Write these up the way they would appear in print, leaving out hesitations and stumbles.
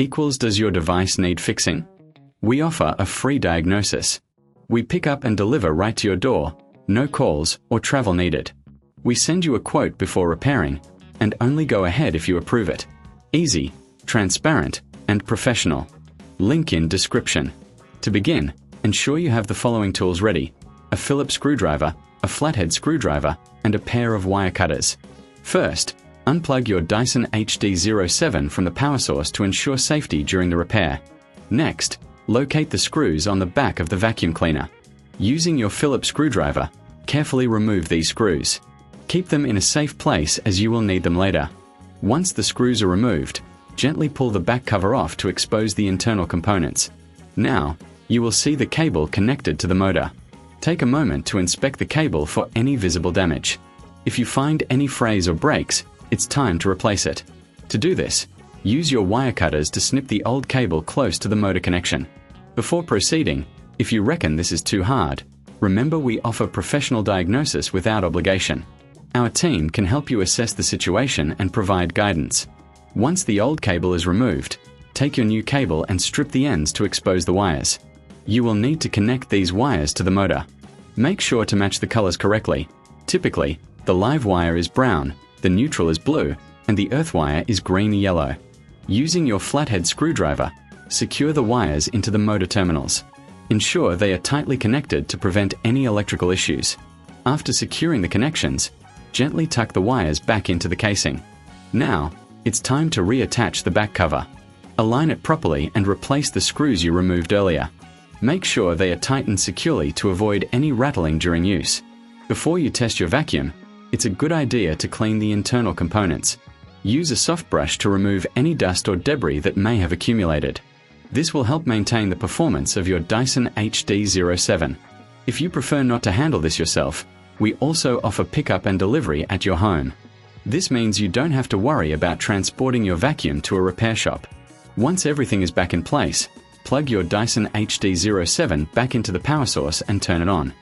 equals does your device need fixing? We offer a free diagnosis. We pick up and deliver right to your door, no calls or travel needed. We send you a quote before repairing, and only go ahead if you approve it. Easy, transparent, and professional. Link in description. To begin, ensure you have the following tools ready: a Phillips screwdriver, a flathead screwdriver, and a pair of wire cutters. First, unplug your Dyson HD07 from the power source to ensure safety during the repair. Next, locate the screws on the back of the vacuum cleaner. Using your Phillips screwdriver, carefully remove these screws. Keep them in a safe place as you will need them later. Once the screws are removed, gently pull the back cover off to expose the internal components. Now, you will see the cable connected to the motor. Take a moment to inspect the cable for any visible damage. If you find any frays or breaks, it's time to replace it. To do this, use your wire cutters to snip the old cable close to the motor connection. Before proceeding, if you reckon this is too hard, remember we offer professional diagnosis without obligation. Our team can help you assess the situation and provide guidance. Once the old cable is removed, take your new cable and strip the ends to expose the wires. You will need to connect these wires to the motor. Make sure to match the colors correctly. Typically, the live wire is brown, the neutral is blue, and the earth wire is green-yellow. Using your flathead screwdriver, secure the wires into the motor terminals. Ensure they are tightly connected to prevent any electrical issues. After securing the connections, gently tuck the wires back into the casing. Now, it's time to reattach the back cover. Align it properly and replace the screws you removed earlier. Make sure they are tightened securely to avoid any rattling during use. Before you test your vacuum, it's a good idea to clean the internal components. Use a soft brush to remove any dust or debris that may have accumulated. This will help maintain the performance of your Dyson HD07. If you prefer not to handle this yourself, we also offer pickup and delivery at your home. This means you don't have to worry about transporting your vacuum to a repair shop. Once everything is back in place, plug your Dyson HD07 back into the power source and turn it on.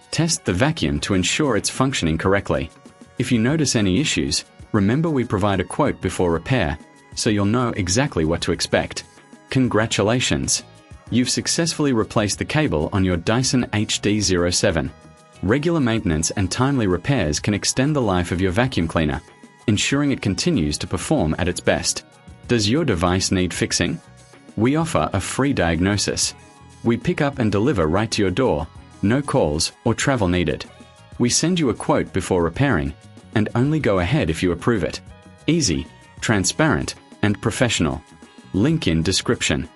Test the vacuum to ensure it's functioning correctly. If you notice any issues, remember we provide a quote before repair, so you'll know exactly what to expect. Congratulations! You've successfully replaced the cable on your Dyson HD07. Regular maintenance and timely repairs can extend the life of your vacuum cleaner, ensuring it continues to perform at its best. Does your device need fixing? We offer a free diagnosis. We pick up and deliver right to your door, no calls or travel needed. We send you a quote before repairing, and only go ahead if you approve it. Easy, transparent, and professional. Link in description.